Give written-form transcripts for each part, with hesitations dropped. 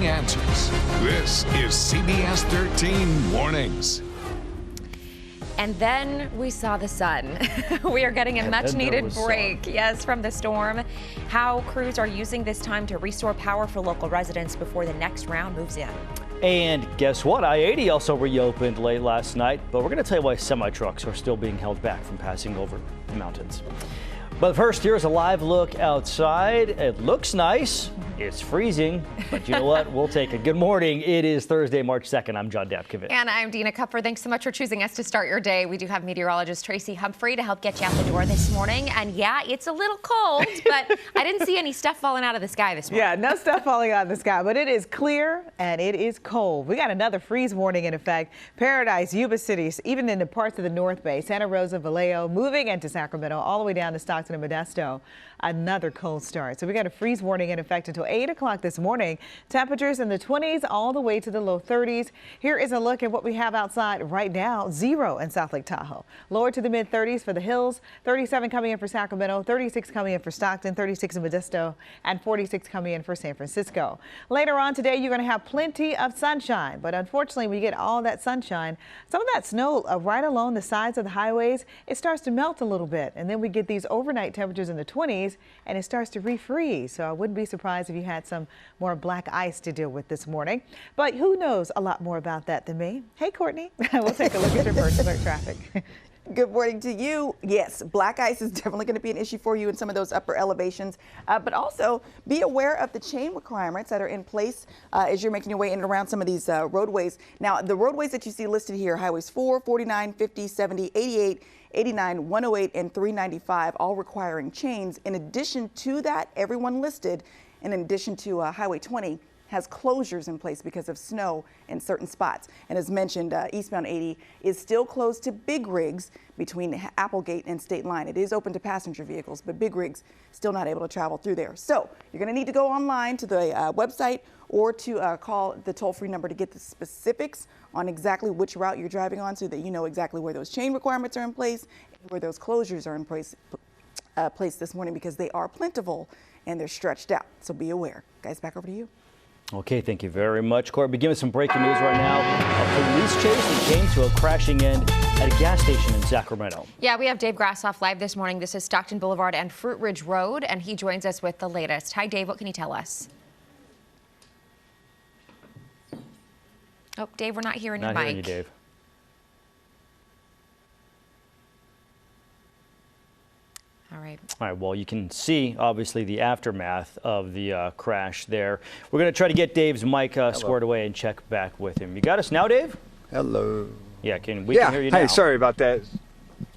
the answers. This is CBS 13 Mornings. And then we saw the sun. We are getting a much-needed break, yes, from the storm. How crews are using this time to restore power for local residents before the next round moves in. And guess what? I-80 also reopened late last night, but we're going to tell you why semi-trucks are still being held back from passing over the mountains. But first, here's a live look outside. It looks nice. It's freezing, but you know what? We'll take it. Good morning. It is Thursday, March 2nd. I'm John Dapkovich. And I'm Dina Kupfer. Thanks so much for choosing us to start your day. We do have meteorologist Tracy Humphrey to help get you out the door this morning. And yeah, it's a little cold, but I didn't see any stuff falling out of the sky this morning. Yeah, no stuff falling out of the sky, but it is clear and it is cold. We got another freeze warning in effect. Paradise, Yuba City, even in the parts of the North Bay, Santa Rosa, Vallejo, moving into Sacramento, all the way down to Stockton and Modesto. Another cold start. So we got a freeze warning in effect until 8 o'clock this morning. Temperatures in the 20s all the way to the low 30s. Here is a look at what we have outside right now. 0 in South Lake Tahoe. Lower to the mid 30s for the hills. 37 coming in for Sacramento. 36 coming in for Stockton. 36 in Modesto. And 46 coming in for San Francisco. Later on today, you're going to have plenty of sunshine. But unfortunately, when you get all that sunshine, some of that snow right along the sides of the highways, it starts to melt a little bit. And then we get these overnight temperatures in the 20s. And it starts to refreeze. So I wouldn't be surprised if you had some more black ice to deal with this morning. But who knows a lot more about that than me? Hey, Courtney. We'll take a look at your first alert traffic. Good morning to you. Yes, black ice is definitely going to be an issue for you in some of those upper elevations, but also be aware of the chain requirements that are in place as you're making your way in and around some of these roadways. Now, the roadways that you see listed here, highways 4, 49, 50, 70, 88, 89, 108, and 395, all requiring chains. In addition to that, everyone listed, in addition to Highway 20, has closures in place because of snow in certain spots. And as mentioned, eastbound 80 is still closed to big rigs between Applegate and State Line. It is open to passenger vehicles, but big rigs still not able to travel through there. So you're going to need to go online to the website or to call the toll-free number to get the specifics on exactly which route you're driving on so that you know exactly where those chain requirements are in place and where those closures are in place this morning, because they are plentiful and they're stretched out. So be aware. Guys, back over to you. Okay, thank you very much, Court. Begin with some breaking news right now. A police chase that came to a crashing end at a gas station in Sacramento. Yeah, we have Dave Grassoff live this morning. This is Stockton Boulevard and Fruit Ridge Road, and he joins us with the latest. Hi, Dave. What can you tell us? Oh, Dave, we're not hearing your mic. Not hearing you, Dave. All right. All right, well, you can see, obviously, the aftermath of the crash there. We're going to try to get Dave's mic squared away and check back with him. You got us now, Dave? Hello. Yeah, we can hear you now. Hey, sorry about that.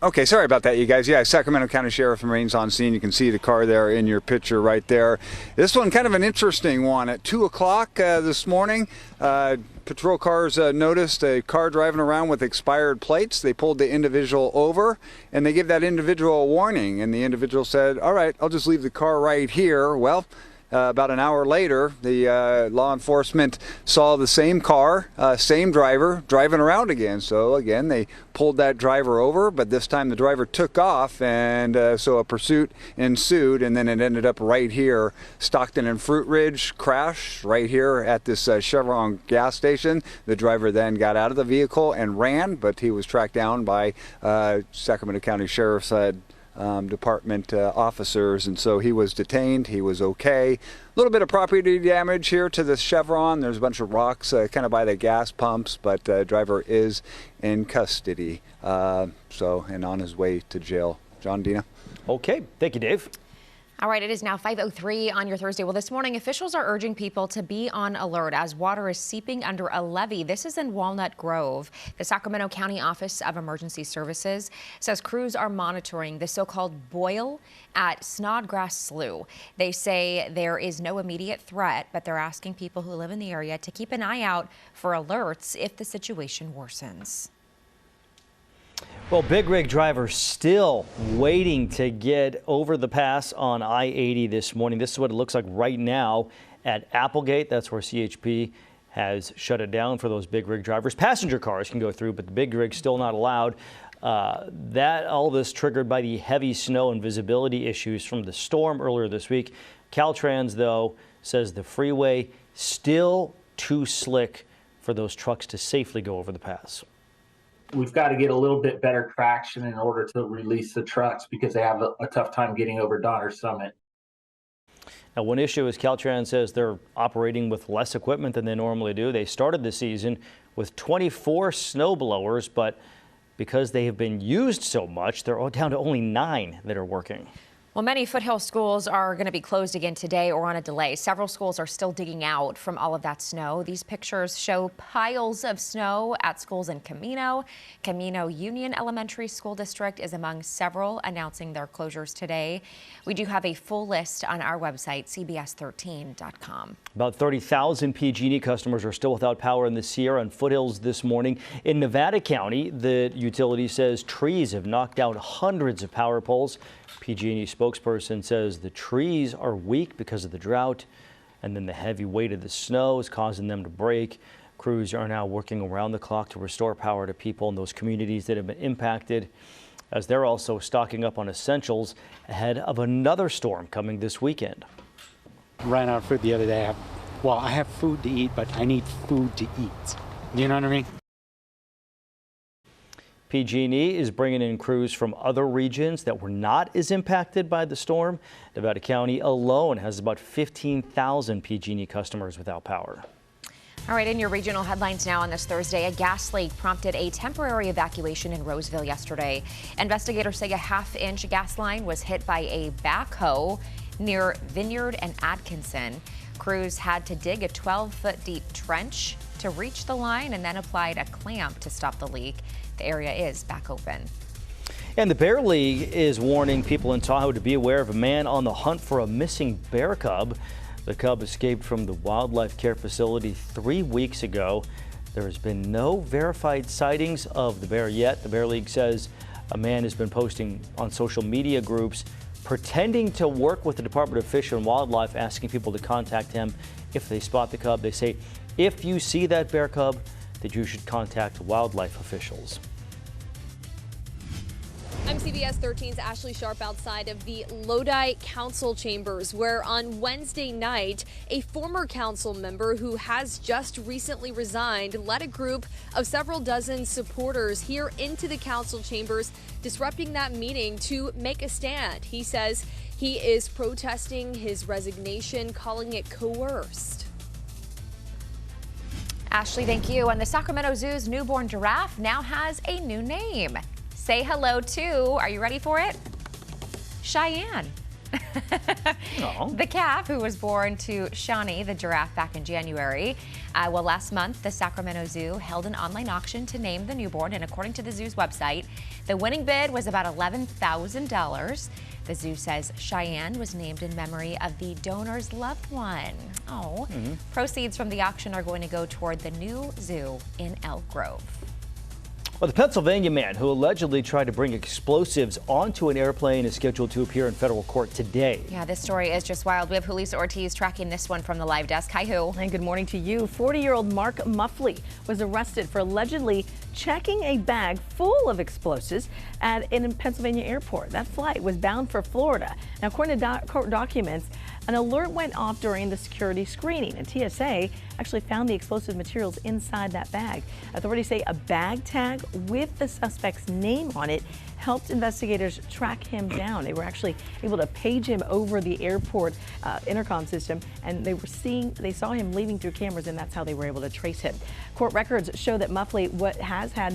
Okay, sorry about that, you guys. Yeah, Sacramento County Sheriff and Marines on scene. You can see the car there in your picture right there. This one, kind of an interesting one. At 2 o'clock this morning, patrol cars noticed a car driving around with expired plates. They pulled the individual over, and they gave that individual a warning. And the individual said, all right, I'll just leave the car right here. Well, about an hour later, the law enforcement saw the same car, same driver, driving around again. So again, they pulled that driver over, but this time the driver took off, and so a pursuit ensued, and then it ended up right here. Stockton and Fruit Ridge crashed right here at this Chevron gas station. The driver then got out of the vehicle and ran, but he was tracked down by Sacramento County Sheriff's Department officers, and so he was detained. He was okay. A little bit of property damage here to the Chevron. There's a bunch of rocks kind of by the gas pumps, but driver is in custody, and on his way to jail. John, Dina. Okay, thank you, Dave. All right, it is now 5:03 on your Thursday. Well, this morning, officials are urging people to be on alert as water is seeping under a levee. This is in Walnut Grove. The Sacramento County Office of Emergency Services says crews are monitoring the so-called boil at Snodgrass Slough. They say there is no immediate threat, but they're asking people who live in the area to keep an eye out for alerts if the situation worsens. Well, big rig drivers still waiting to get over the pass on I-80 this morning. This is what it looks like right now at Applegate. That's where CHP has shut it down for those big rig drivers. Passenger cars can go through, but the big rig's still not allowed. All this triggered by the heavy snow and visibility issues from the storm earlier this week. Caltrans, though, says the freeway still too slick for those trucks to safely go over the pass. We've got to get a little bit better traction in order to release the trucks because they have a tough time getting over Donner Summit. Now, one issue is Caltrans says they're operating with less equipment than they normally do. They started the season with 24 snow blowers, but because they have been used so much, they're all down to only 9 that are working. Well, many foothill schools are going to be closed again today or on a delay. Several schools are still digging out from all of that snow. These pictures show piles of snow at schools in Camino. Camino Union Elementary School District is among several announcing their closures today. We do have a full list on our website, cbs13.com. About 30,000 PG&E customers are still without power in the Sierra and foothills this morning. In Nevada County, the utility says trees have knocked out hundreds of power poles. PG&E spokesperson says the trees are weak because of the drought, and then the heavy weight of the snow is causing them to break. Crews are now working around the clock to restore power to people in those communities that have been impacted, as they're also stocking up on essentials ahead of another storm coming this weekend. Ran out of food the other day. I have food to eat, but I need food to eat. You know what I mean? PG&E is bringing in crews from other regions that were not as impacted by the storm. Nevada County alone has about 15,000 PG&E customers without power. All right, in your regional headlines now on this Thursday, a gas leak prompted a temporary evacuation in Roseville yesterday. Investigators say a half-inch gas line was hit by a backhoe near Vineyard and Atkinson. Crews had to dig a 12-foot deep trench to reach the line and then applied a clamp to stop the leak. The area is back open. And the Bear League is warning people in Tahoe to be aware of a man on the hunt for a missing bear cub. The cub escaped from the wildlife care facility 3 weeks ago. There has been no verified sightings of the bear yet. The Bear League says a man has been posting on social media groups pretending to work with the Department of Fish and Wildlife, asking people to contact him if they spot the cub. They say if you see that bear cub, that you should contact wildlife officials. I'm CBS 13's Ashley Sharp outside of the Lodi Council chambers, where on Wednesday night, a former council member who has just recently resigned led a group of several dozen supporters here into the council chambers, disrupting that meeting to make a stand. He says he is protesting his resignation, calling it coerced. Ashley, thank you. And the Sacramento Zoo's newborn giraffe now has a new name. Say hello to, are you ready for it? Cheyenne. The calf, who was born to Shawnee, the giraffe, back in January. Well, last month, the Sacramento Zoo held an online auction to name the newborn, and according to the zoo's website, the winning bid was about $11,000. The zoo says Cheyenne was named in memory of the donor's loved one. Oh, Proceeds from the auction are going to go toward the new zoo in Elk Grove. Well, the Pennsylvania man who allegedly tried to bring explosives onto an airplane is scheduled to appear in federal court today. Yeah, this story is just wild. We have Julissa Ortiz tracking this one from the live desk. Hi, Hu. And good morning to you. 40-year-old Mark Muffley was arrested for allegedly checking a bag full of explosives at a Pennsylvania airport. That flight was bound for Florida. Now, according to court documents, an alert went off during the security screening, and TSA actually found the explosive materials inside that bag. Authorities say a bag tag with the suspect's name on it helped investigators track him down. They were actually able to page him over the airport intercom system, and they saw him leaving through cameras, and that's how they were able to trace him. Court records show that Muffley has had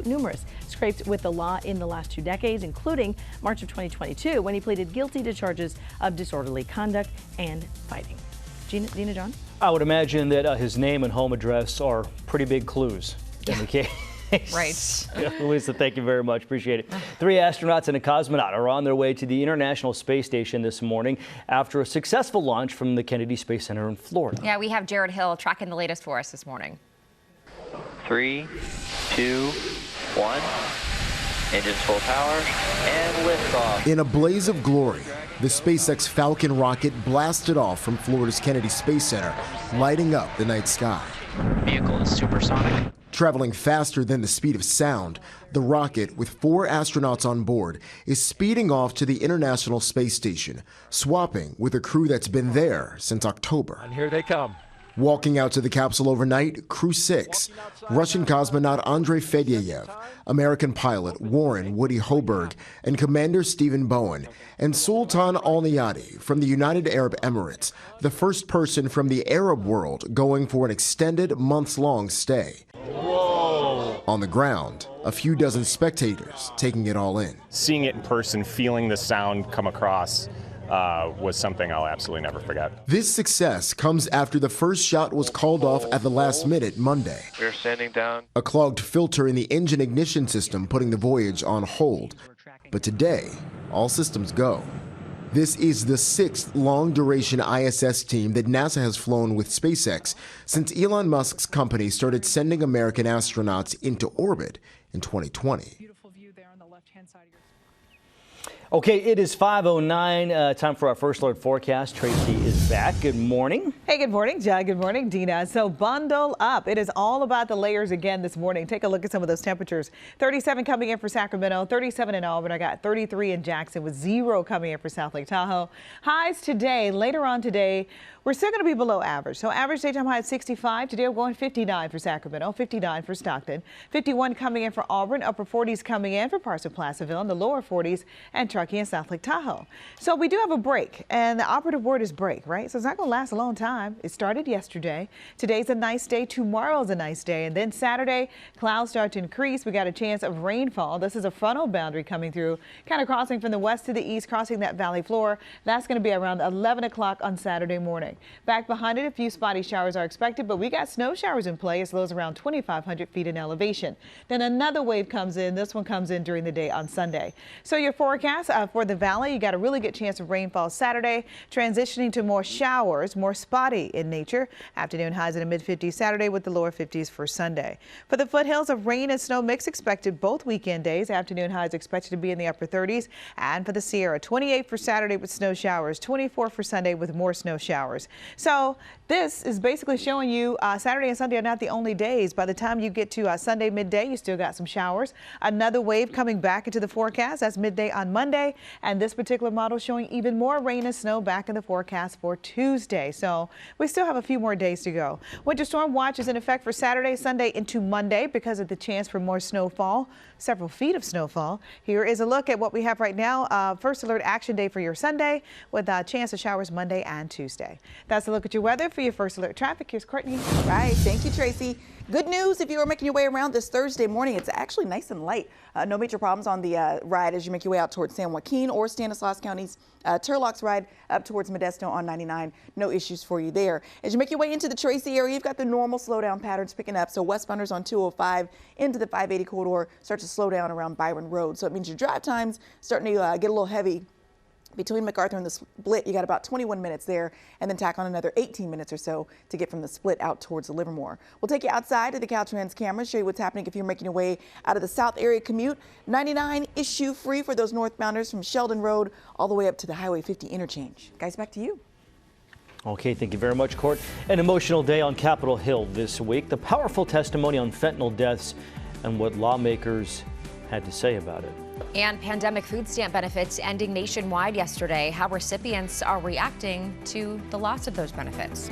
numerous scrapes with the law in the last 2 decades, including March of 2022, when he pleaded guilty to charges of disorderly conduct and fighting. Dina John? I would imagine that his name and home address are pretty big clues in the case. Right. Lisa, thank you very much. Appreciate it. 3 astronauts and a cosmonaut are on their way to the International Space Station this morning after a successful launch from the Kennedy Space Center in Florida. Yeah, we have Jared Hill tracking the latest for us this morning. 3, 2, 1. Engines full power and liftoff. In a blaze of glory, the SpaceX Falcon rocket blasted off from Florida's Kennedy Space Center, lighting up the night sky. Vehicle is supersonic. Traveling faster than the speed of sound, the rocket, with 4 astronauts on board, is speeding off to the International Space Station, swapping with a crew that's been there since October. And here they come. Walking out to the capsule overnight, Crew 6, Russian cosmonaut Andrei Fedyayev, American pilot Warren Woody Hoburg, and Commander Stephen Bowen, and Sultan Al Niyadi from the United Arab Emirates, the first person from the Arab world going for an extended months-long stay. Whoa. On the ground, a few dozen spectators taking it all in. Seeing it in person, feeling the sound come across, was something I'll absolutely never forget. This success comes after the first shot was called off at the last minute Monday. We're standing down. A clogged filter in the engine ignition system putting the voyage on hold. But today, all systems go. This is the 6th long-duration ISS team that NASA has flown with SpaceX since Elon Musk's company started sending American astronauts into orbit in 2020. Okay, it is 5:09. Time for our First Alert forecast. Tracy is back. Good morning. Hey, good morning, John. Good morning, Dina. So bundle up. It is all about the layers again this morning. Take a look at some of those temperatures. 37 coming in for Sacramento, 37 in Auburn. I got 33 in Jackson with 0 coming in for South Lake Tahoe. Highs today, later on today, we're still going to be below average. So average daytime high at 65. Today we're going 59 for Sacramento, 59 for Stockton, 51 coming in for Auburn, upper 40s coming in for parts of Placerville, and the lower 40s and Truckee and South Lake Tahoe. So we do have a break, and the operative word is break, right? So it's not going to last a long time. It started yesterday. Today's a nice day. Tomorrow's a nice day. And then Saturday, clouds start to increase. We got a chance of rainfall. This is a frontal boundary coming through, kind of crossing from the west to the east, crossing that valley floor. That's going to be around 11 o'clock on Saturday morning. Back behind it, a few spotty showers are expected, but we got snow showers in play as low as around 2,500 feet in elevation. Then another wave comes in. This one comes in during the day on Sunday. So your forecast for the valley, you got a really good chance of rainfall Saturday, transitioning to more showers, more spotty in nature. Afternoon highs in the mid-50s Saturday with the lower 50s for Sunday. For the foothills, a rain and snow mix expected both weekend days. Afternoon highs expected to be in the upper 30s. And for the Sierra, 28 for Saturday with snow showers, 24 for Sunday with more snow showers. So this is basically showing you Saturday and Sunday are not the only days. By the time you get to Sunday midday, you still got some showers. Another wave coming back into the forecast. That's midday on Monday. And this particular model showing even more rain and snow back in the forecast for Tuesday. So we still have a few more days to go. Winter storm watch is in effect for Saturday, Sunday into Monday because of the chance for more snowfall, several feet of snowfall. Here is a look at what we have right now. First alert action day for your Sunday with a chance of showers Monday and Tuesday. That's a look at your weather. For your First Alert traffic, here's Courtney. Right. Thank you, Tracy. Good news if you are making your way around this Thursday morning. It's actually nice and light. No major problems on the ride as you make your way out towards San Joaquin or Stanislaus County's Turlock's ride up towards Modesto on 99. No issues for you there. As you make your way into the Tracy area, you've got the normal slowdown patterns picking up. So westbounders on 205 into the 580 corridor start to slow down around Byron Road. So it means your drive time's starting to get a little heavy. Between MacArthur and the Split, you got about 21 minutes there, and then tack on another 18 minutes or so to get from the Split out towards the Livermore. We'll take you outside of the Caltrans cameras, show you what's happening if you're making your way out of the South area commute. 99 issue free for those northbounders from Sheldon Road all the way up to the Highway 50 interchange. Guys, back to you. Okay, thank you very much, Court. An emotional day on Capitol Hill this week. The powerful testimony on fentanyl deaths and what lawmakers had to say about it. And pandemic food stamp benefits ending nationwide yesterday. How recipients are reacting to the loss of those benefits.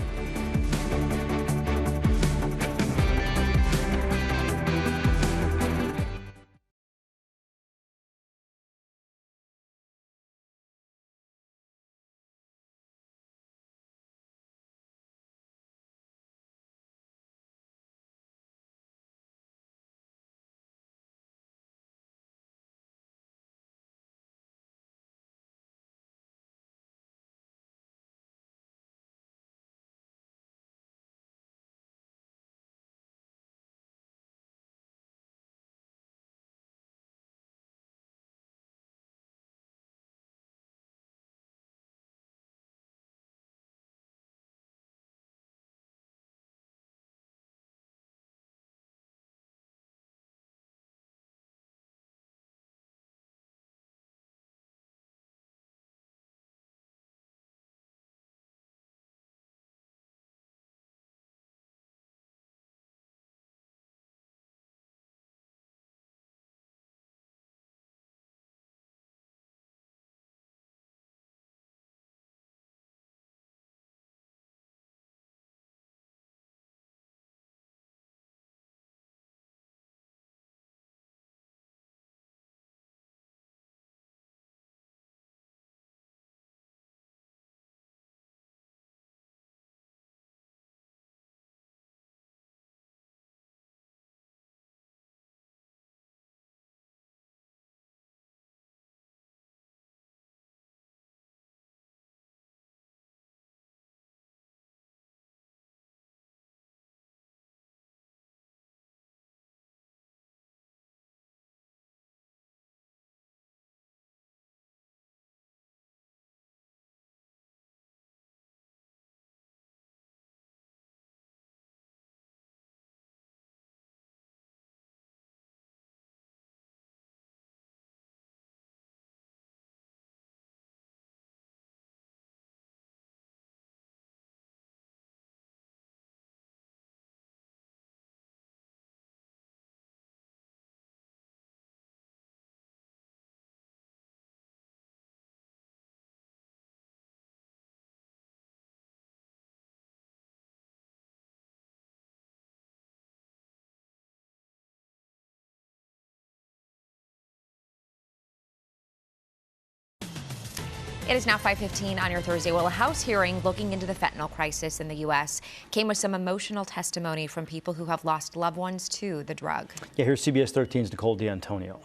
It is now 5:15 on your Thursday. Well, a House hearing looking into the fentanyl crisis in the U.S. came with some emotional testimony from people who have lost loved ones to the drug. Yeah, here's CBS 13's Nicole D'Antonio.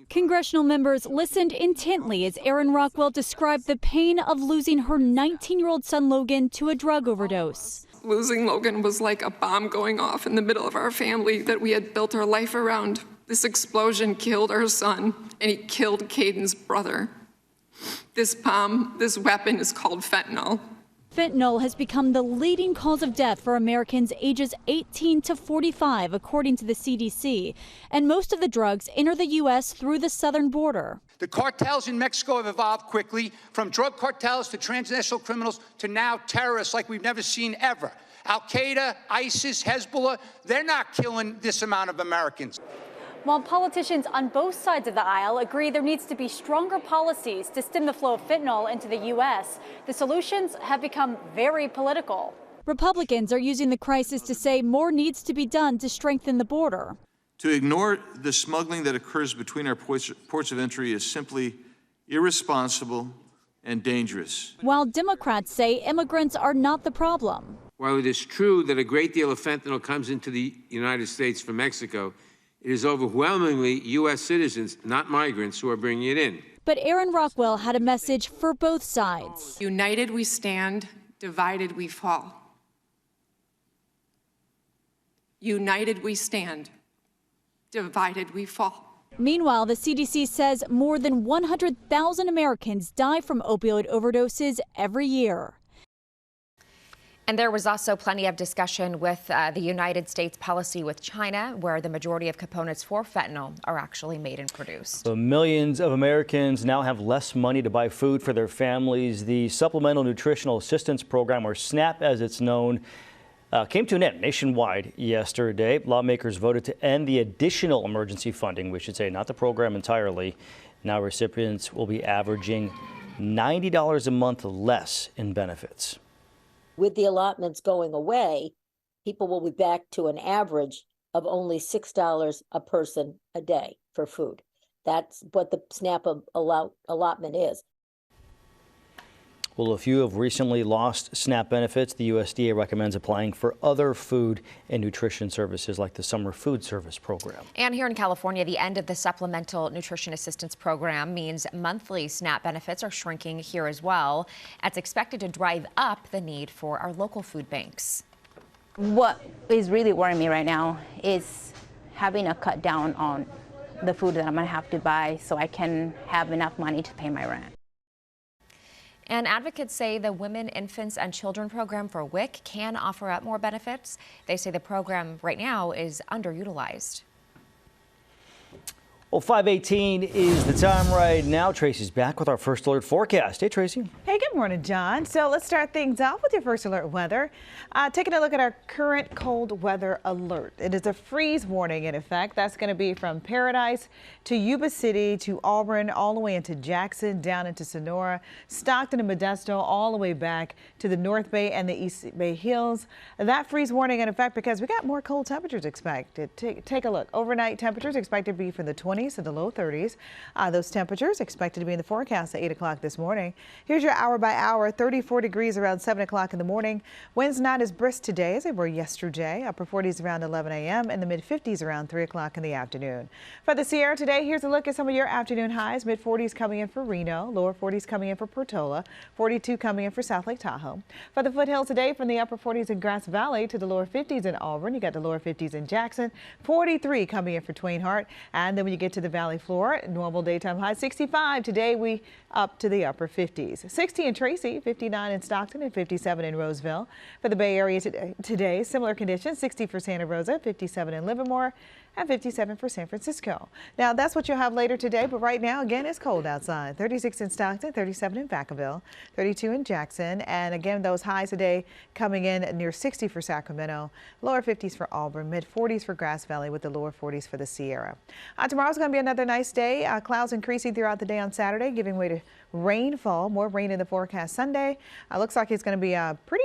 Congressional members listened intently as Erin Rockwell described the pain of losing her 19-year-old son Logan to a drug overdose. Losing Logan was like a bomb going off in the middle of our family that we had built our life around. This explosion killed our son, and he killed Caden's brother. This bomb, this weapon is called fentanyl. Fentanyl has become the leading cause of death for Americans ages 18 to 45, according to the CDC. And most of the drugs enter the U.S. through the southern border. The cartels in Mexico have evolved quickly, from drug cartels to transnational criminals to now terrorists like we've never seen ever. Al-Qaeda, ISIS, Hezbollah, they're not killing this amount of Americans. While politicians on both sides of the aisle agree there needs to be stronger policies to stem the flow of fentanyl into the U.S., the solutions have become very political. Republicans are using the crisis to say more needs to be done to strengthen the border. To ignore the smuggling that occurs between our ports of entry is simply irresponsible and dangerous. While Democrats say immigrants are not the problem. While it is true that a great deal of fentanyl comes into the United States from Mexico, it is overwhelmingly U.S. citizens, not migrants, who are bringing it in. But Erin Rockwell had a message for both sides. United we stand, divided we fall. United we stand, divided we fall. Meanwhile, the CDC says more than 100,000 Americans die from opioid overdoses every year. And there was also plenty of discussion with the United States policy with China, where the majority of components for fentanyl are actually made and produced. So millions of Americans now have less money to buy food for their families. The Supplemental Nutritional Assistance Program, or SNAP as it's known, came to an end nationwide yesterday. Lawmakers voted to end the additional emergency funding, we should say, not the program entirely. Now recipients will be averaging $90 a month less in benefits. With the allotments going away, people will be back to an average of only $6 a person a day for food. That's what the SNAP allotment is. Well, if you have recently lost SNAP benefits, the USDA recommends applying for other food and nutrition services like the Summer Food Service Program. And here in California, the end of the Supplemental Nutrition Assistance Program means monthly SNAP benefits are shrinking here as well. That's expected to drive up the need for our local food banks. What is really worrying me right now is having a cut down on the food that I'm going to have to buy so I can have enough money to pay my rent. And advocates say the Women, Infants, and Children program for WIC can offer up more benefits. They say the program right now is underutilized. Well, 5:18 is the time right now. Tracy's back with our first alert forecast. Hey, Tracy. Hey, good morning, John. So let's start things off with your first alert weather. Taking a look at our current cold weather alert. It is a freeze warning in effect. That's going to be from Paradise to Yuba City to Auburn, all the way into Jackson, down into Sonora, Stockton and Modesto, all the way back to the North Bay and the East Bay Hills. That freeze warning in effect because we got more cold temperatures expected. Take a look. Overnight temperatures expected to be from the 20s to the low 30s. Those temperatures expected to be in the forecast at 8 o'clock this morning. Here's your hour by hour. 34 degrees around 7 o'clock in the morning. Winds not as brisk today as they were yesterday. Upper 40s around 11 a.m. and the mid 50s around 3 o'clock in the afternoon. For the Sierra today, here's a look at some of your afternoon highs. Mid 40s coming in for Reno, lower 40s coming in for Portola, 42 coming in for South Lake Tahoe. For the foothills today, from the upper 40s in Grass Valley to the lower 50s in Auburn, you got the lower 50s in Jackson, 43 coming in for Twain Harte, and then when you get to the valley floor, normal daytime high 65. Today we up to the upper 50s. 60 in Tracy, 59 in Stockton, and 57 in Roseville. For the Bay Area today, similar conditions, 60 for Santa Rosa, 57 in Livermore, and 57 for San Francisco. Now that's what you'll have later today, but right now again it's cold outside. 36 in Stockton, 37 in Vacaville, 32 in Jackson, and again those highs today coming in near 60 for Sacramento, lower 50s for Auburn, mid 40s for Grass Valley with the lower 40s for the Sierra. Tomorrow's going to be another nice day. Clouds increasing throughout the day on Saturday, giving way to rainfall. More rain in the forecast Sunday. Looks like it's going to be a pretty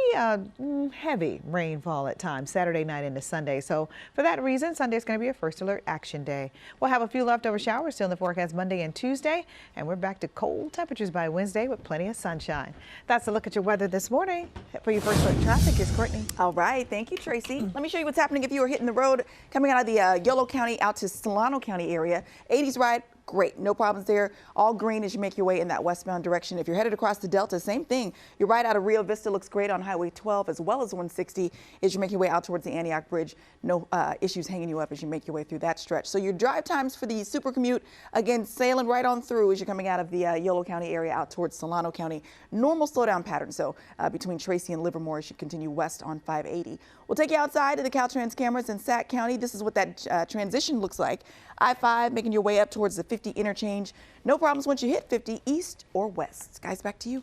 heavy rainfall at times Saturday night into Sunday. So for that reason, Sunday is going to be a first alert action day. We'll have a few leftover showers still in the forecast Monday and Tuesday, and we're back to cold temperatures by Wednesday with plenty of sunshine. That's a look at your weather this morning. For your first alert traffic is Courtney. All right, thank you, Tracy. Let me show you what's happening if you are hitting the road coming out of the Yolo County out to Solano County area. 80s ride. Great, no problems there. All green as you make your way in that westbound direction. If you're headed across the Delta, same thing. Your ride out of Rio Vista looks great on Highway 12 as well as 160 as you make your way out towards the Antioch Bridge. No issues hanging you up as you make your way through that stretch. So your drive times for the super commute, again, sailing right on through as you're coming out of the Yolo County area out towards Solano County. Normal slowdown pattern, so between Tracy and Livermore as you continue west on 580. We'll take you outside of the Caltrans cameras in Sac County. This is what that transition looks like. I-5 making your way up towards the 50 interchange. No problems once you hit 50 east or west. Guys, back to you.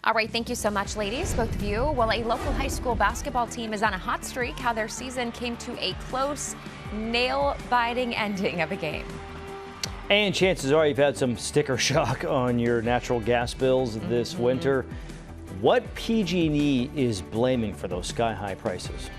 All right, thank you so much, ladies, both of you. Well, a local high school basketball team is on a hot streak. How their season came to a close, nail-biting ending of a game. And chances are you've had some sticker shock on your natural gas bills this winter. What PG&E is blaming for those sky-high prices?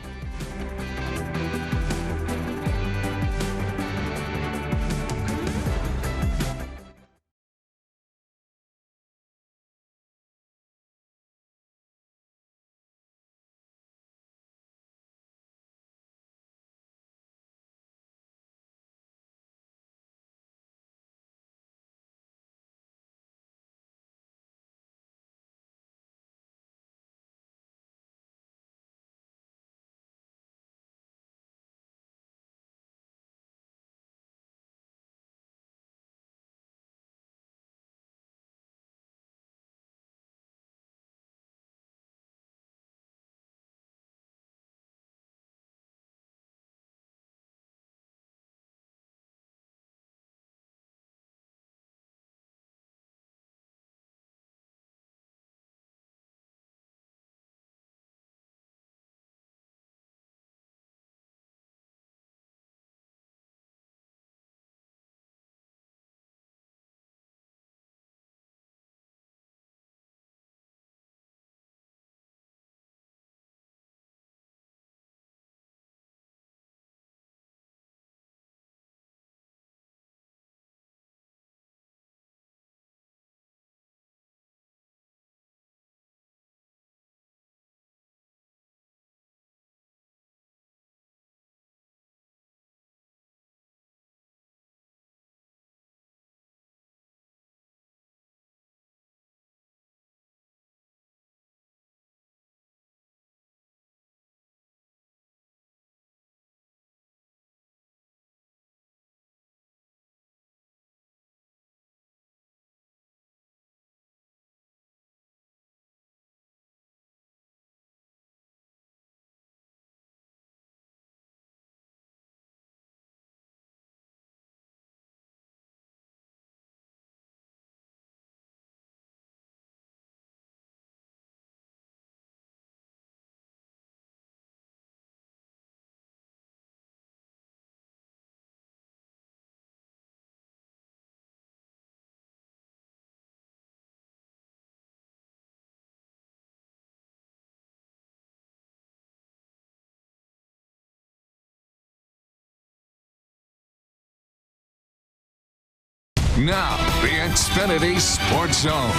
Now, the Xfinity Sports Zone.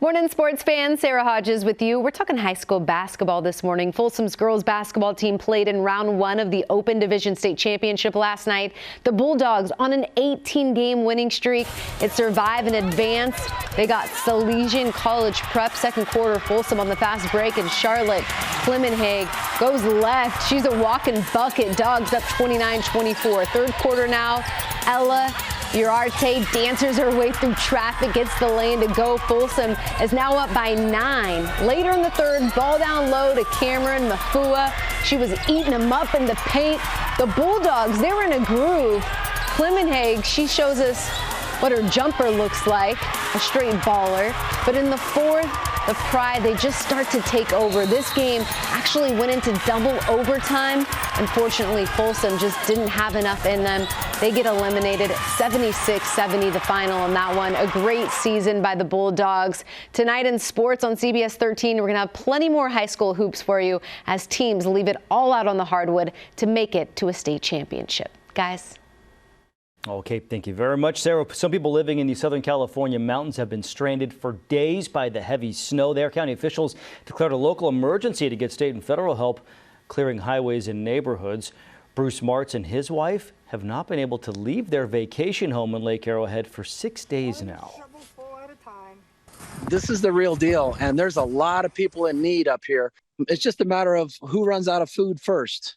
Morning, sports fans. Sarah Hodges with you. We're talking high school basketball this morning. Folsom's girls basketball team played in round 1 of the Open Division State Championship last night. The Bulldogs on an 18-game winning streak. It survived and advanced. They got Salesian College Prep second quarter. Folsom on the fast break, and Charlotte Clemenhague goes left. She's a walking bucket. Dogs up 29-24. Third quarter now. Ella Urarte dances her way through traffic, gets the lane to go. Folsom is now up by 9. Later in the third, ball down low to Cameron Mafua. She was eating them up in the paint. The Bulldogs, they were in a groove. Clemenhague, she shows us what her jumper looks like, a straight baller. But in the fourth, the pride, they just start to take over. This game actually went into double overtime. Unfortunately, Folsom just didn't have enough in them. They get eliminated 76-70 the final on that one. A great season by the Bulldogs. Tonight in sports on CBS 13, we're going to have plenty more high school hoops for you as teams leave it all out on the hardwood to make it to a state championship. Guys. Okay, thank you very much, Sarah. Some people living in the Southern California mountains have been stranded for days by the heavy snow there. County officials declared a local emergency to get state and federal help clearing highways and neighborhoods. Bruce Martz and his wife have not been able to leave their vacation home in Lake Arrowhead for 6 days now. This is the real deal, and there's a lot of people in need up here. It's just a matter of who runs out of food first.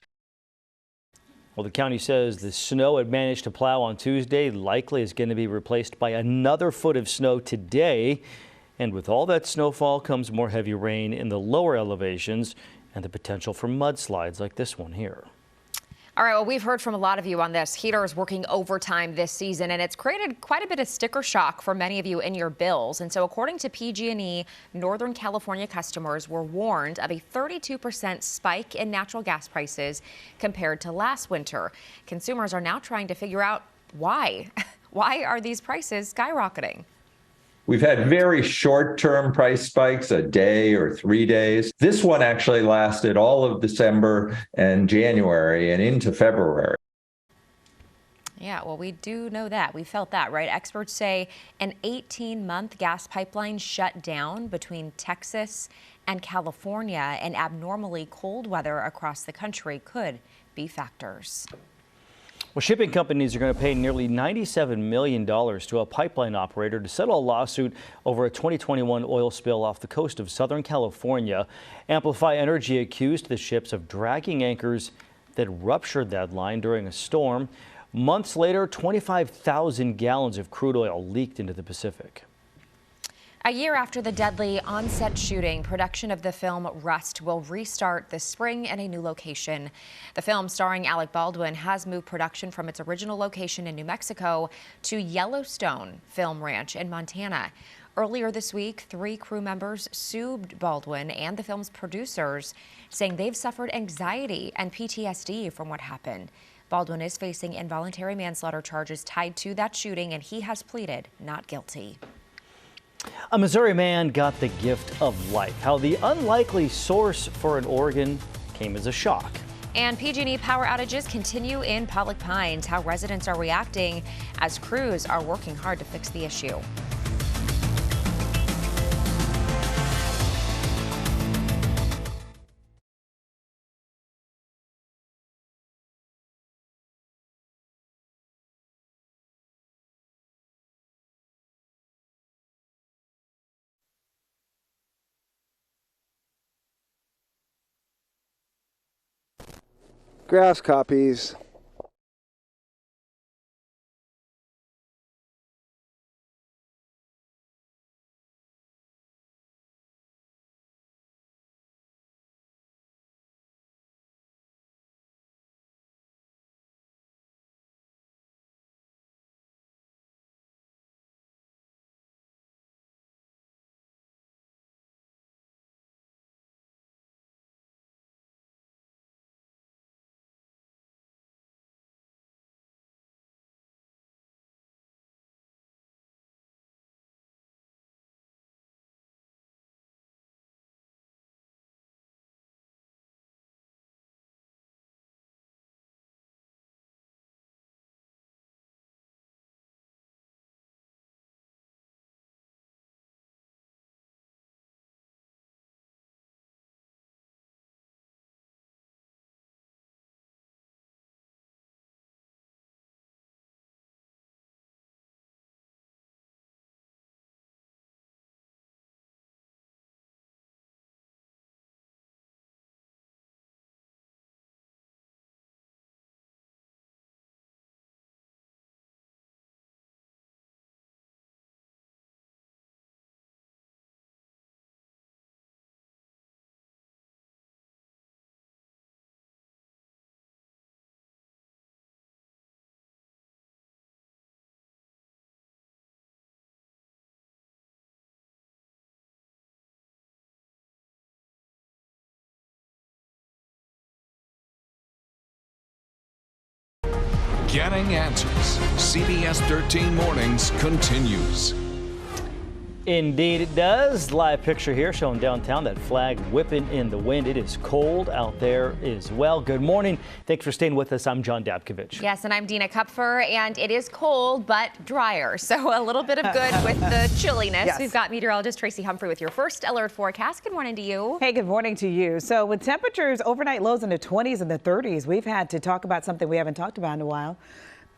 Well, the county says the snow it managed to plow on Tuesday likely is going to be replaced by another foot of snow today. And with all that snowfall comes more heavy rain in the lower elevations and the potential for mudslides like this one here. All right, well, we've heard from a lot of you on this. Heaters working overtime this season, and it's created quite a bit of sticker shock for many of you in your bills. And so according to PG&E, Northern California customers were warned of a 32% spike in natural gas prices compared to last winter. Consumers are now trying to figure out why. Why are these prices skyrocketing? We've had very short-term price spikes, a day or 3 days. This one actually lasted all of December and January and into February. Yeah, well, we do know that. We felt that, right? Experts say an 18-month gas pipeline shut down between Texas and California, and abnormally cold weather across the country could be factors. Well, shipping companies are going to pay nearly $97 million to a pipeline operator to settle a lawsuit over a 2021 oil spill off the coast of Southern California. Amplify Energy accused the ships of dragging anchors that ruptured that line during a storm. Months later, 25,000 gallons of crude oil leaked into the Pacific. A year after the deadly on-set shooting, production of the film Rust will restart this spring in a new location. The film, starring Alec Baldwin, has moved production from its original location in New Mexico to Yellowstone Film Ranch in Montana. Earlier this week, 3 crew members sued Baldwin and the film's producers, saying they've suffered anxiety and PTSD from what happened. Baldwin is facing involuntary manslaughter charges tied to that shooting, and he has pleaded not guilty. A Missouri man got the gift of life. How the unlikely source for an organ came as a shock. And PG&E power outages continue in Pollock Pines. How residents are reacting as crews are working hard to fix the issue. Grass copies. Getting answers. CBS 13 Mornings continues. Indeed it does. Live picture here showing downtown, that flag whipping in the wind. It is cold out there as well. Good morning. Thanks for staying with us. I'm John Dabkovich. Yes, and I'm Dina Kupfer, and it is cold but drier, so a little bit of good with the chilliness. Yes. We've got meteorologist Tracy Humphrey with your first alert forecast. Good morning to you. Hey, good morning to you. So with temperatures overnight lows in the 20s and the 30s, we've had to talk about something we haven't talked about in a while.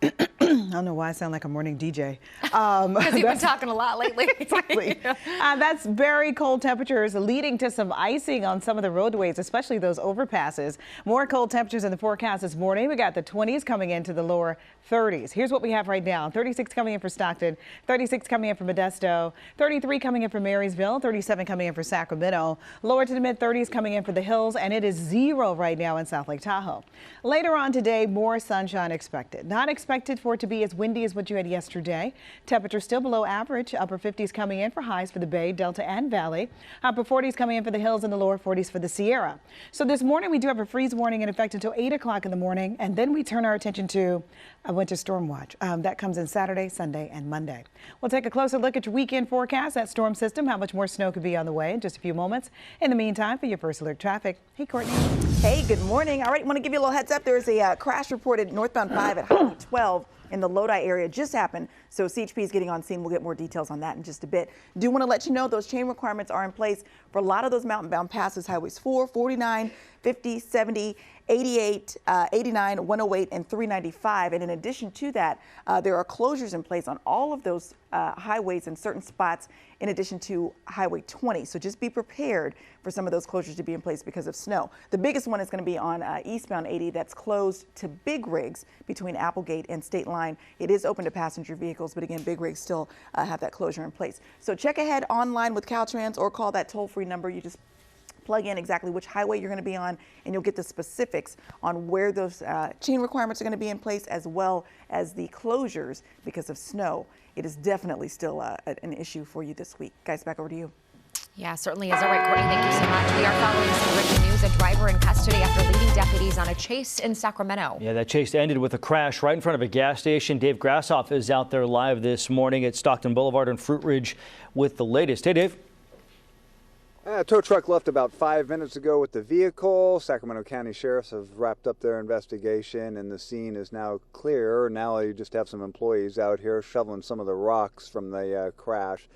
I don't know why I sound like a morning DJ. Because you've been talking a lot lately. Exactly. That's very cold temperatures leading to some icing on some of the roadways, especially those overpasses. More cold temperatures in the forecast this morning. We got the 20s coming into the lower 30s. Here's what we have right now. 36 coming in for Stockton, 36 coming in for Modesto, 33 coming in for Marysville, 37 coming in for Sacramento, lower to the mid 30s coming in for the hills, and it is 0 right now in South Lake Tahoe. Later on today, more sunshine expected. Not expected for it to be as windy as what you had yesterday. Temperature still below average. Upper 50s coming in for highs for the Bay, Delta, and Valley. Upper 40s coming in for the hills and the lower 40s for the Sierra. So this morning we do have a freeze warning in effect until 8 o'clock in the morning, and then we turn our attention to a winter storm watch. That comes in Saturday, Sunday, and Monday. We'll take a closer look at your weekend forecast, that storm system, how much more snow could be on the way in just a few moments. In the meantime, for your first alert traffic, hey, Courtney. Hey, good morning. All right, want to give you a little heads up. There is a crash reported northbound 5 at Highway 12 in the Lodi area. Just happened. So CHP is getting on scene. We'll get more details on that in just a bit. Do want to let you know those chain requirements are in place for a lot of those mountain-bound passes, highways 4, 49, 50, 70, 88, 89, 108, and 395. And in addition to that, there are closures in place on all of those highways in certain spots, in addition to Highway 20. So just be prepared for some of those closures to be in place because of snow. The biggest one is going to be on eastbound 80 that's closed to big rigs between Applegate and State Line. It is open to passenger vehicles, but again, big rigs still have that closure in place. So check ahead online with Caltrans or call that toll-free number. You just plug in exactly which highway you're going to be on, and you'll get the specifics on where those chain requirements are going to be in place, as well as the closures because of snow. It is definitely still an issue for you this week. Guys, back over to you. Yeah, certainly is. All right, Courtney, thank you so much. We are following some breaking news. A driver in custody after leading deputies on a chase in Sacramento. Yeah, that chase ended with a crash right in front of a gas station. Dave Grassoff is out there live this morning at Stockton Boulevard and Fruit Ridge with the latest. Hey, Dave. A tow truck left about 5 minutes ago with the vehicle. Sacramento County Sheriffs have wrapped up their investigation, and the scene is now clear. Now you just have some employees out here shoveling some of the rocks from the crash.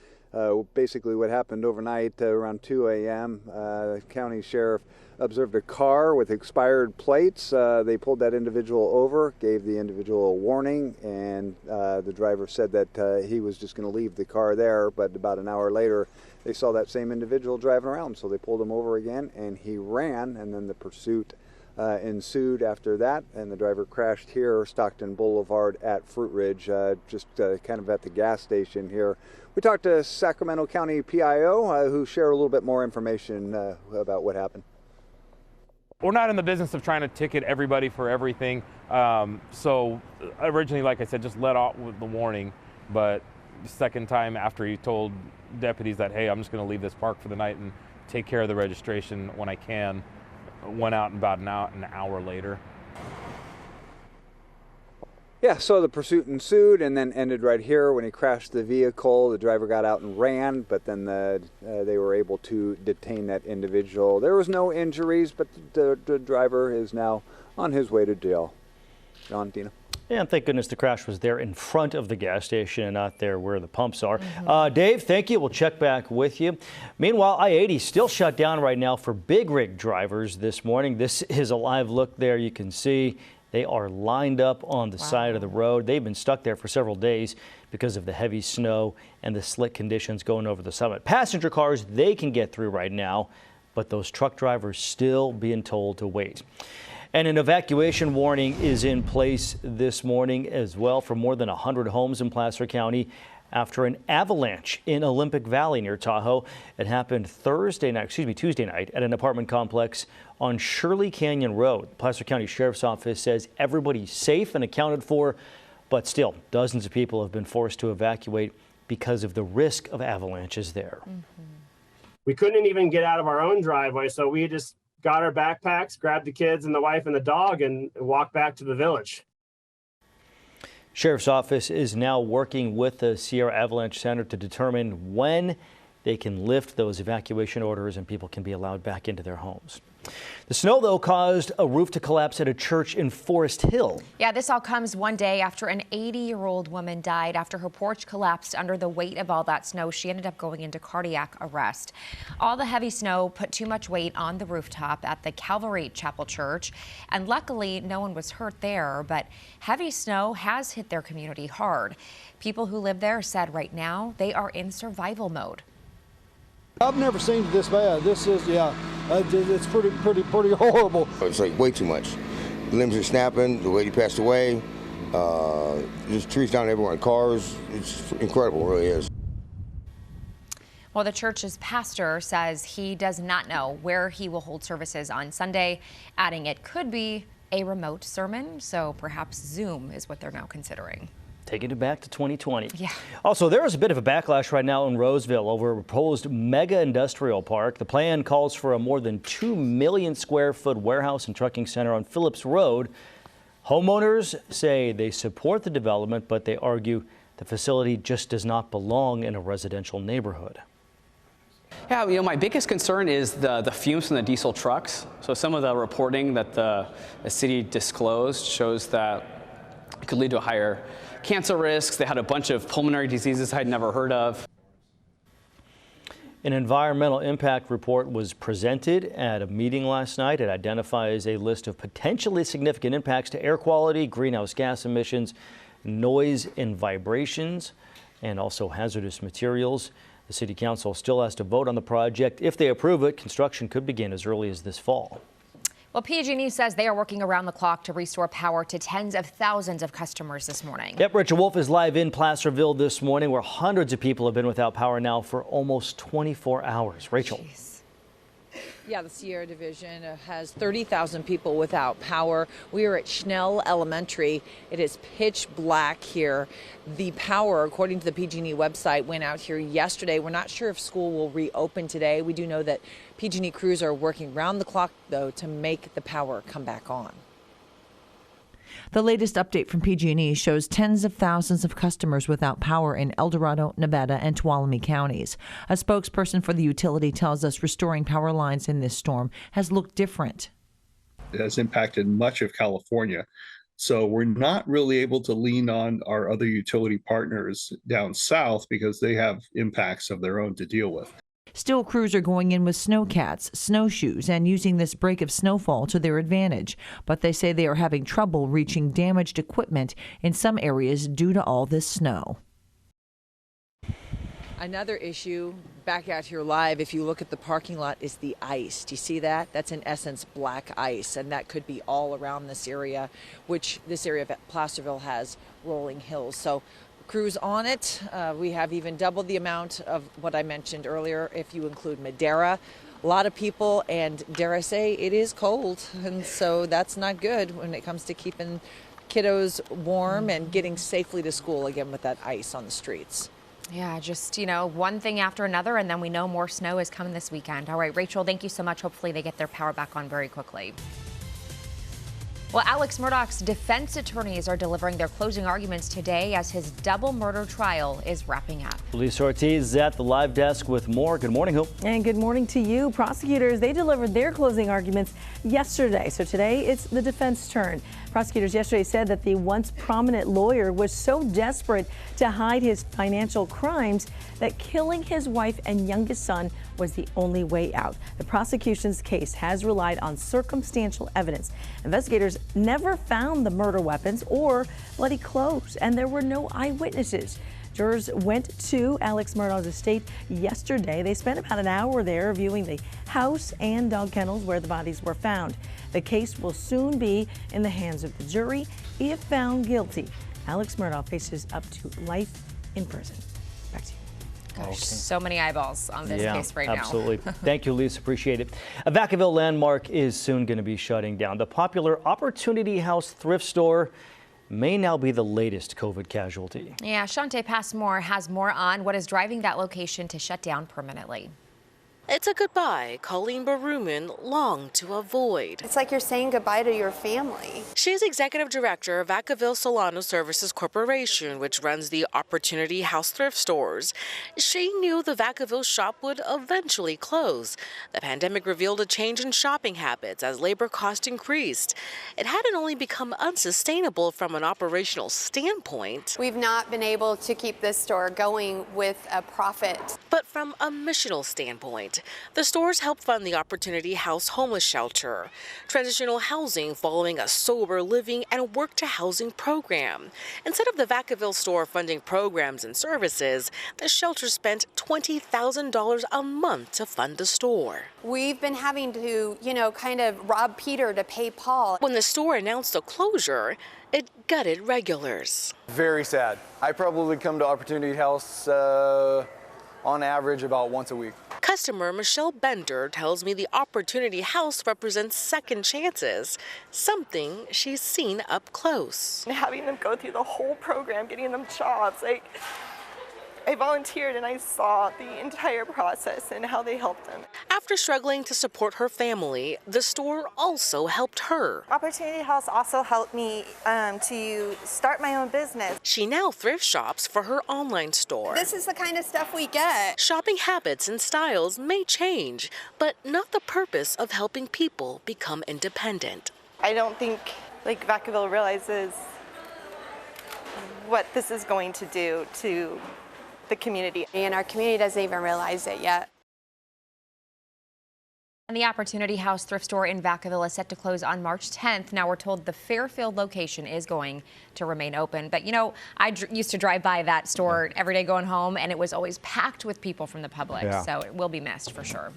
Basically what happened overnight around 2 a.m., the county sheriff observed a car with expired plates. They pulled that individual over, gave the individual a warning, and the driver said that he was just going to leave the car there, but about an hour later they saw that same individual driving around, so they pulled him over again, and he ran, and then the pursuit ensued after that, and the driver crashed here, Stockton Boulevard at Fruit Ridge, just kind of at the gas station here. We talked to Sacramento County PIO, who shared a little bit more information about what happened. We're not in the business of trying to ticket everybody for everything. So originally, like I said, just let off with the warning, but the second time after he told deputies that, hey, I'm just going to leave this park for the night and take care of the registration when I can, went out about an hour later. Yeah, so the pursuit ensued and then ended right here when he crashed the vehicle. The driver got out and ran, but then they were able to detain that individual. There was no injuries, but the driver is now on his way to jail. John, Dina. Yeah, and thank goodness the crash was there in front of the gas station and not there where the pumps are. Dave, thank you. We'll check back with you. Meanwhile, I-80 still shut down right now for big rig drivers this morning. This is a live look there. You can see they are lined up on the side of the road. They've been stuck there for several days because of the heavy snow and the slick conditions going over the summit. Passenger cars, they can get through right now, but those truck drivers still being told to wait. And an evacuation warning is in place this morning as well for more than 100 homes in Placer County after an avalanche in Olympic Valley near Tahoe. It happened Tuesday night at an apartment complex on Shirley Canyon Road. Placer County Sheriff's Office says everybody's safe and accounted for, but still dozens of people have been forced to evacuate because of the risk of avalanches there. We couldn't even get out of our own driveway, so we just got our backpacks, grabbed the kids and the wife and the dog, and walked back to the village. Sheriff's Office is now working with the Sierra Avalanche Center to determine when they can lift those evacuation orders and people can be allowed back into their homes. The snow, though, caused a roof to collapse at a church in Forest Hill. Yeah, this all comes one day after an 80-year-old woman died after her porch collapsed under the weight of all that snow. She ended up going into cardiac arrest. All the heavy snow put too much weight on the rooftop at the Calvary Chapel Church, and luckily no one was hurt there, but heavy snow has hit their community hard. People who live there said right now they are in survival mode. I've never seen it this bad. This is, it's pretty horrible. It's like way too much. The limbs are snapping. The lady passed away. There's trees down everywhere in cars. It's incredible, it really is. Well, the church's pastor says he does not know where he will hold services on Sunday, adding it could be a remote sermon, so perhaps Zoom is what they're now considering. Taking it back to 2020. Yeah. Also, there is a bit of a backlash right now in Roseville over a proposed mega industrial park. The plan calls for a more than 2 million square foot warehouse and trucking center on Phillips Road. Homeowners say they support the development, but they argue the facility just does not belong in a residential neighborhood. Yeah, my biggest concern is the fumes from the diesel trucks. So some of the reporting that the city disclosed shows that it could lead to a higher cancer risks. They had a bunch of pulmonary diseases I'd never heard of. An environmental impact report was presented at a meeting last night. It identifies a list of potentially significant impacts to air quality, greenhouse gas emissions, noise and vibrations, and also hazardous materials. The City Council still has to vote on the project. If they approve it, construction could begin as early as this fall. Well, PG&E says they are working around the clock to restore power to tens of thousands of customers this morning. Yep, Richard Wolf is live in Placerville this morning, where hundreds of people have been without power now for almost 24 hours. Rachel. Jeez. Yeah, the Sierra Division has 30,000 people without power. We are at Schnell Elementary. It is pitch black here. The power, according to the PG&E website, went out here yesterday. We're not sure if school will reopen today. We do know that PG&E crews are working round the clock, though, to make the power come back on. The latest update from PG&E shows tens of thousands of customers without power in El Dorado, Nevada, and Tuolumne counties. A spokesperson for the utility tells us restoring power lines in this storm has looked different. It has impacted much of California, so we're not really able to lean on our other utility partners down south because they have impacts of their own to deal with. Still, crews are going in with snowcats, snowshoes, and using this break of snowfall to their advantage. But they say they are having trouble reaching damaged equipment in some areas due to all this snow. Another issue back out here live, if you look at the parking lot, is the ice. Do you see that? That's in essence black ice, and that could be all around this area, which this area of Placerville has rolling hills. So crews on it. We have even doubled the amount of what I mentioned earlier if you include Madera. A lot of people, and dare I say, it is cold, and so that's not good when it comes to keeping kiddos warm and getting safely to school again with that ice on the streets. Yeah, just, one thing after another, and then we know more snow is coming this weekend. All right, Rachel, thank you so much. Hopefully they get their power back on very quickly. Well, Alex Murdaugh's defense attorneys are delivering their closing arguments today as his double murder trial is wrapping up. Lisa Ortiz is at the live desk with more. Good morning, Hope. And good morning to you. Prosecutors, they delivered their closing arguments yesterday. So today it's the defense turn. Prosecutors yesterday said that the once prominent lawyer was so desperate to hide his financial crimes that killing his wife and youngest son was the only way out. The prosecution's case has relied on circumstantial evidence. Investigators never found the murder weapons or bloody clothes, and there were no eyewitnesses. Jurors went to Alex Murdaugh's estate yesterday. They spent about an hour there viewing the house and dog kennels where the bodies were found. The case will soon be in the hands of the jury. If found guilty, Alex Murdaugh faces up to life in prison. Back to you. Gosh, okay. So many eyeballs on this case right now. Absolutely. Thank you, Lisa. Appreciate it. A Vacaville landmark is soon going to be shutting down. The popular Opportunity House thrift store may now be the latest COVID casualty. Yeah, Shante Passmore has more on what is driving that location to shut down permanently. It's a goodbye Colleen Baruman longed to avoid. It's like you're saying goodbye to your family. She's executive director of Vacaville Solano Services Corporation, which runs the Opportunity House thrift stores. She knew the Vacaville shop would eventually close. The pandemic revealed a change in shopping habits as labor costs increased. It hadn't only become unsustainable from an operational standpoint. We've not been able to keep this store going with a profit. But from a missional standpoint, the stores help fund the Opportunity House homeless shelter, transitional housing following a sober living and work to housing program. Instead of the Vacaville store funding programs and services, the shelter spent $20,000 a month to fund the store. We've been having to, kind of rob Peter to pay Paul. When the store announced a closure, it gutted regulars. Very sad. I probably come to Opportunity House on average about once a week. Customer Michelle Bender tells me the Opportunity House represents second chances, something she's seen up close. Having them go through the whole program, getting them jobs, I volunteered and I saw the entire process and how they helped them. After struggling to support her family, the store also helped her. Opportunity House also helped me to start my own business. She now thrift shops for her online store. This is the kind of stuff we get. Shopping habits and styles may change, but not the purpose of helping people become independent. I don't think Vacaville realizes what this is going to do to the community. And our community doesn't even realize it yet. And the Opportunity House thrift store in Vacaville is set to close on March 10th. Now we're told the Fairfield location is going to remain open. But I used to drive by that store every day going home, and it was always packed with people from the public. Yeah. So it will be missed for sure.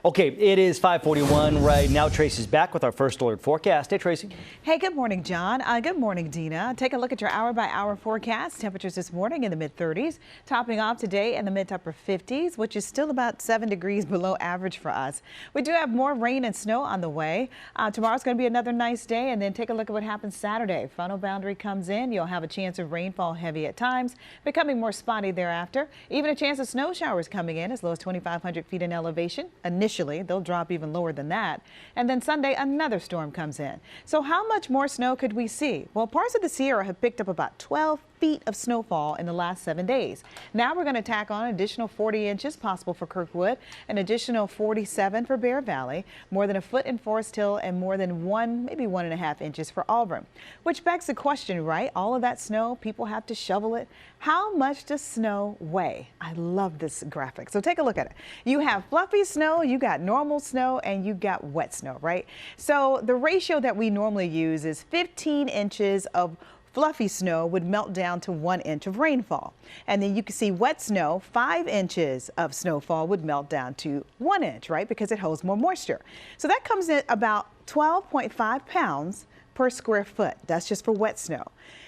Okay, it is 5:41 right now. Tracy's back with our first alert forecast. Hey, Tracy. Hey, good morning, John. Good morning, Dina. Take a look at your hour-by-hour forecast. Temperatures this morning in the mid-30s, topping off today in the mid to upper 50s, which is still about 7 degrees below average for us. We do have more rain and snow on the way. Tomorrow's going to be another nice day, and then take a look at what happens Saturday. Frontal boundary comes in. You'll have a chance of rainfall heavy at times, becoming more spotty thereafter. Even a chance of snow showers coming in as low as 2,500 feet in elevation. Initially, they'll drop even lower than that. And then Sunday, another storm comes in. So how much more snow could we see? Well, parts of the Sierra have picked up about 12 feet of snowfall in the last 7 days. Now we're going to tack on an additional 40 inches possible for Kirkwood, an additional 47 for Bear Valley, more than a foot in Forest Hill, and more than maybe 1.5 inches for Auburn. Which begs the question, right? All of that snow, people have to shovel it. How much does snow weigh? I love this graphic. So take a look at it. You have fluffy snow, you got normal snow, and you got wet snow, right? So the ratio that we normally use is 15 inches of fluffy snow would melt down to 1 inch of rainfall. And then you can see wet snow, 5 inches of snowfall would melt down to 1 inch, right? Because it holds more moisture. So that comes in about 12.5 pounds per square foot. That's just for wet snow.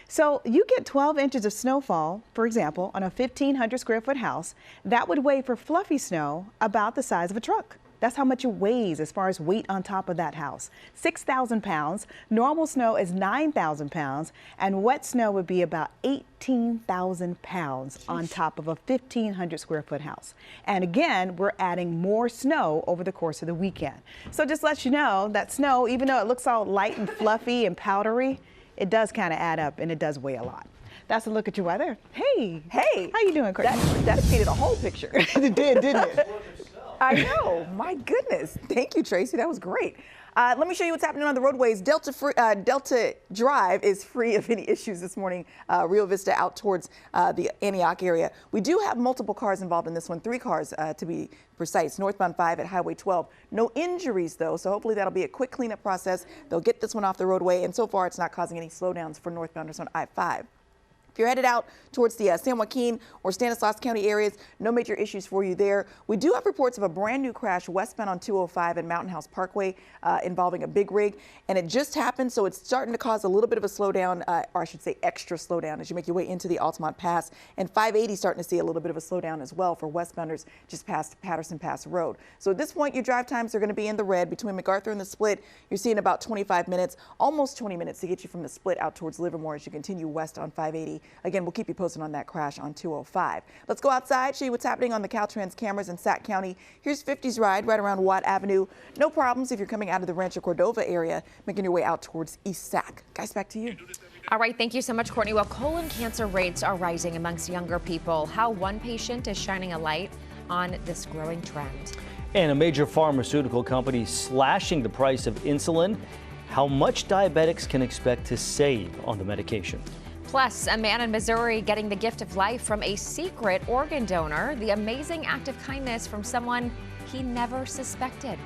So you get 12 inches of snowfall, for example, on a 1,500 square foot house. That would weigh for fluffy snow about the size of a truck. That's how much it weighs as far as weight on top of that house. 6,000 pounds. Normal snow is 9,000 pounds. And wet snow would be about 18,000 pounds on top of a 1,500 square foot house. And again, we're adding more snow over the course of the weekend. So just let you know that snow, even though it looks all light and fluffy and powdery, it does kind of add up and it does weigh a lot. That's a look at your weather. Hey. Hey. How you doing, Courtney? That painted a whole picture. It did, didn't it? I know. My goodness. Thank you, Tracy. That was great. Let me show you what's happening on the roadways. Delta Drive is free of any issues this morning. Rio Vista out towards the Antioch area. We do have multiple cars involved in this one, 3 cars to be precise. Northbound 5 at Highway 12. No injuries, though, so hopefully that'll be a quick cleanup process. They'll get this one off the roadway, and so far it's not causing any slowdowns for northbounders on I-5. If you're headed out towards the San Joaquin or Stanislaus County areas, no major issues for you there. We do have reports of a brand new crash westbound on 205 and Mountain House Parkway involving a big rig, and it just happened, so it's starting to cause a little bit of a slowdown, or I should say extra slowdown as you make your way into the Altamont Pass, and 580 starting to see a little bit of a slowdown as well for westbounders just past Patterson Pass Road. So at this point, your drive times are going to be in the red. Between MacArthur and the Split, you're seeing about 25 minutes, almost 20 minutes to get you from the Split out towards Livermore as you continue west on 580. Again, we'll keep you posted on that crash on 205. Let's go outside, show you what's happening on the Caltrans cameras in Sac County. Here's 50's ride right around Watt Avenue. No problems if you're coming out of the Rancho Cordova area, making your way out towards East Sac. Guys, back to you. All right, thank you so much, Courtney. Well, colon cancer rates are rising amongst younger people. How one patient is shining a light on this growing trend. And a major pharmaceutical company slashing the price of insulin. How much diabetics can expect to save on the medication. Plus, a man in Missouri getting the gift of life from a secret organ donor. The amazing act of kindness from someone he never suspected.